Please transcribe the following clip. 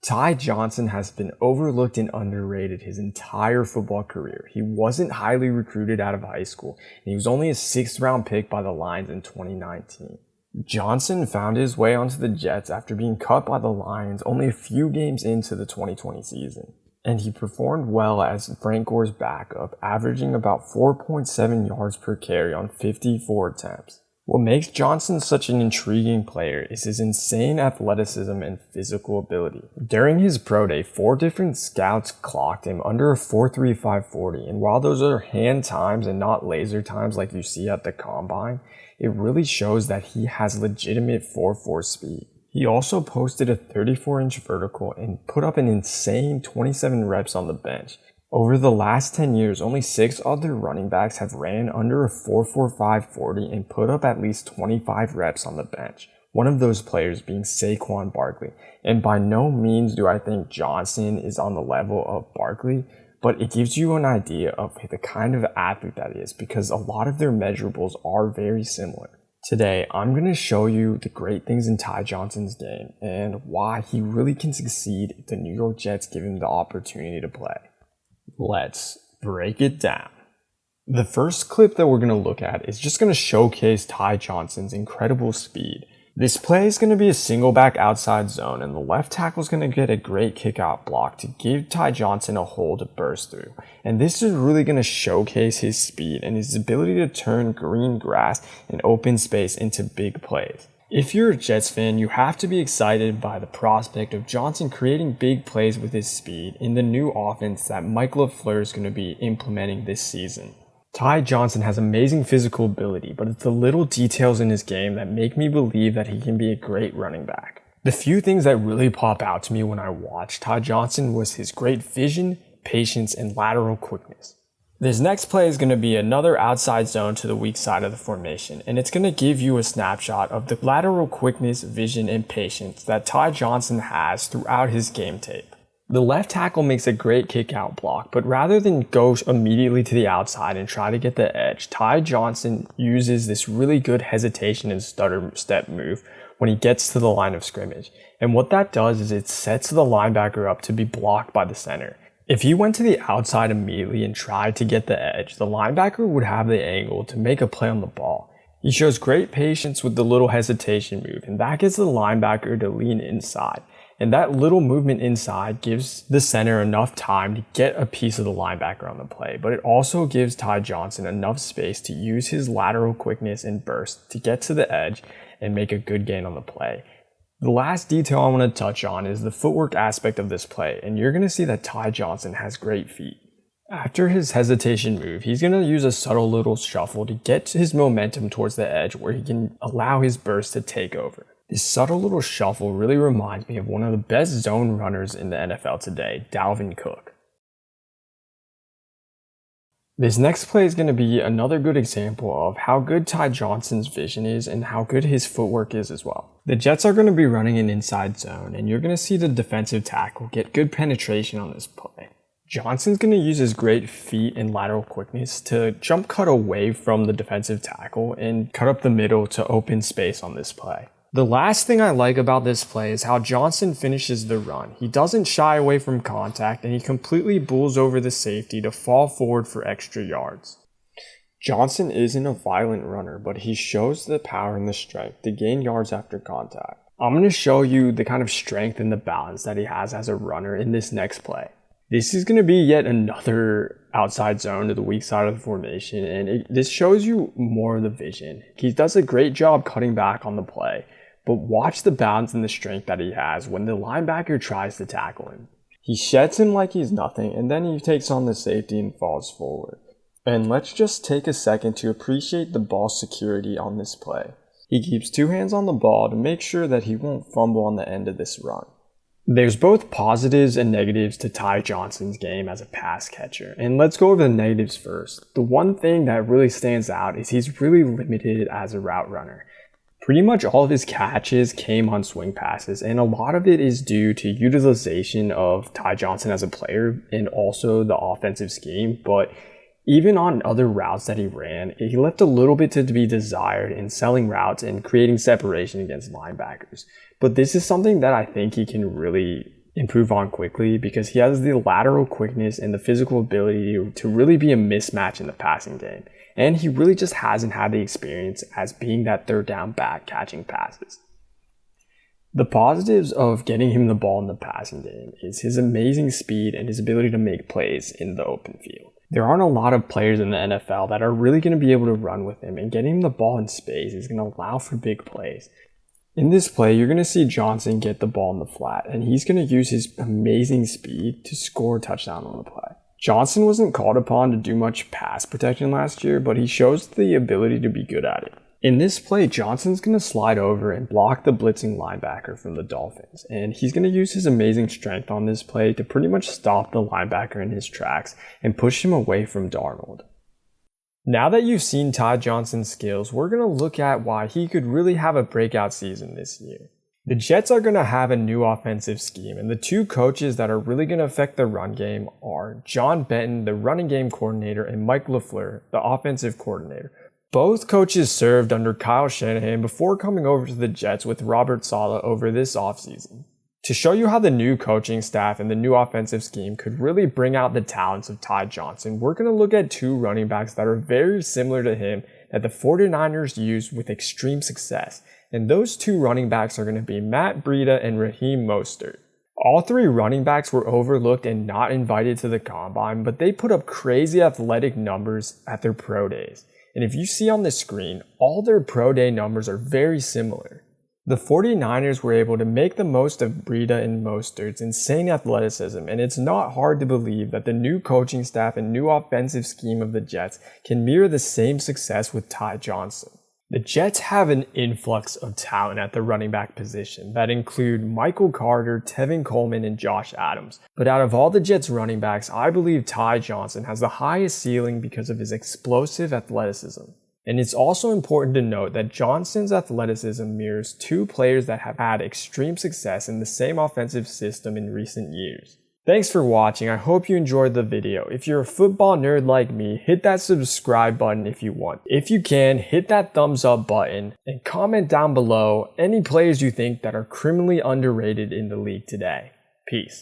Ty Johnson has been overlooked and underrated his entire football career. He wasn't highly recruited out of high school, and he was only a 6th round pick by the Lions in 2019. Johnson found his way onto the Jets after being cut by the Lions only a few games into the 2020 season. And he performed well as Frank Gore's backup, averaging about 4.7 yards per carry on 54 attempts. What makes Johnson such an intriguing player is his insane athleticism and physical ability. During his pro day, 4 different scouts clocked him under a 4.35 40, and while those are hand times and not laser times like you see at the combine, it really shows that he has legitimate 4.4 speed. He also posted a 34-inch vertical and put up an insane 27 reps on the bench. Over the last 10 years, only 6 other running backs have ran under a 4.45 40 and put up at least 25 reps on the bench. One of those players being Saquon Barkley. And by no means do I think Johnson is on the level of Barkley, but it gives you an idea of the kind of athlete that is because a lot of their measurables are very similar. Today, I'm going to show you the great things in Ty Johnson's game and why he really can succeed if the New York Jets give him the opportunity to play. Let's break it down. The first clip that we're going to look at is just going to showcase Ty Johnson's incredible speed. This play is going to be a single back outside zone, and the left tackle is going to get a great kick out block to give Ty Johnson a hole to burst through. And this is really going to showcase his speed and his ability to turn green grass and open space into big plays. If you're a Jets fan, you have to be excited by the prospect of Johnson creating big plays with his speed in the new offense that Mike LaFleur is going to be implementing this season. Ty Johnson has amazing physical ability, but it's the little details in his game that make me believe that he can be a great running back. The few things that really pop out to me when I watch Ty Johnson was his great vision, patience, and lateral quickness. This next play is going to be another outside zone to the weak side of the formation, and it's going to give you a snapshot of the lateral quickness, vision, and patience that Ty Johnson has throughout his game tape. The left tackle makes a great kick-out block, but rather than go immediately to the outside and try to get the edge, Ty Johnson uses this really good hesitation and stutter step move when he gets to the line of scrimmage. And what that does is it sets the linebacker up to be blocked by the center. If he went to the outside immediately and tried to get the edge, the linebacker would have the angle to make a play on the ball. He shows great patience with the little hesitation move, and that gets the linebacker to lean inside. And that little movement inside gives the center enough time to get a piece of the linebacker on the play, but it also gives Ty Johnson enough space to use his lateral quickness and burst to get to the edge and make a good gain on the play. The last detail I want to touch on is the footwork aspect of this play, and you're going to see that Ty Johnson has great feet. After his hesitation move, he's going to use a subtle little shuffle to get his momentum towards the edge where he can allow his burst to take over. This subtle little shuffle really reminds me of one of the best zone runners in the NFL today, Dalvin Cook. This next play is going to be another good example of how good Ty Johnson's vision is and how good his footwork is as well. The Jets are going to be running an inside zone, and you're going to see the defensive tackle get good penetration on this play. Johnson's going to use his great feet and lateral quickness to jump cut away from the defensive tackle and cut up the middle to open space on this play. The last thing I like about this play is how Johnson finishes the run. He doesn't shy away from contact, and he completely bulls over the safety to fall forward for extra yards. Johnson isn't a violent runner, but he shows the power and the strength to gain yards after contact. I'm going to show you the kind of strength and the balance that he has as a runner in this next play. This is going to be yet another outside zone to the weak side of the formation, and this shows you more of the vision. He does a great job cutting back on the play. But watch the balance and the strength that he has when the linebacker tries to tackle him. He sheds him like he's nothing, and then he takes on the safety and falls forward. And let's just take a second to appreciate the ball security on this play. He keeps 2 hands on the ball to make sure that he won't fumble on the end of this run. There's both positives and negatives to Ty Johnson's game as a pass catcher, and let's go over the negatives first. The one thing that really stands out is he's really limited as a route runner. Pretty much all of his catches came on swing passes, and a lot of it is due to utilization of Ty Johnson as a player and also the offensive scheme. But even on other routes that he ran, he left a little bit to be desired in selling routes and creating separation against linebackers. But this is something that I think he can really improve on quickly because he has the lateral quickness and the physical ability to really be a mismatch in the passing game. And he really just hasn't had the experience as being that third down back catching passes. The positives of getting him the ball in the passing game is his amazing speed and his ability to make plays in the open field. There aren't a lot of players in the NFL that are really going to be able to run with him, and getting him the ball in space is going to allow for big plays. In this play, you're going to see Johnson get the ball in the flat, and he's going to use his amazing speed to score a touchdown on the play. Johnson wasn't called upon to do much pass protection last year, but he shows the ability to be good at it. In this play, Johnson's going to slide over and block the blitzing linebacker from the Dolphins, and he's going to use his amazing strength on this play to pretty much stop the linebacker in his tracks and push him away from Darnold. Now that you've seen Ty Johnson's skills, we're going to look at why he could really have a breakout season this year. The Jets are going to have a new offensive scheme, and the two coaches that are really going to affect the run game are John Benton, the running game coordinator, and Mike LaFleur, the offensive coordinator. Both coaches served under Kyle Shanahan before coming over to the Jets with Robert Saleh over this offseason. To show you how the new coaching staff and the new offensive scheme could really bring out the talents of Ty Johnson, we're going to look at two running backs that are very similar to him that the 49ers used with extreme success. And those two running backs are going to be Matt Breida and Raheem Mostert. All three running backs were overlooked and not invited to the combine, but they put up crazy athletic numbers at their pro days. And if you see on the screen, all their pro day numbers are very similar. The 49ers were able to make the most of Breida and Mostert's insane athleticism, and it's not hard to believe that the new coaching staff and new offensive scheme of the Jets can mirror the same success with Ty Johnson. The Jets have an influx of talent at the running back position that include Michael Carter, Tevin Coleman, and Josh Adams. But out of all the Jets running backs, I believe Ty Johnson has the highest ceiling because of his explosive athleticism. And it's also important to note that Johnson's athleticism mirrors two players that have had extreme success in the same offensive system in recent years. Thanks for watching. I hope you enjoyed the video. If you're a football nerd like me, hit that subscribe button if you want. If you can, hit that thumbs up button and comment down below any players you think that are criminally underrated in the league today. Peace.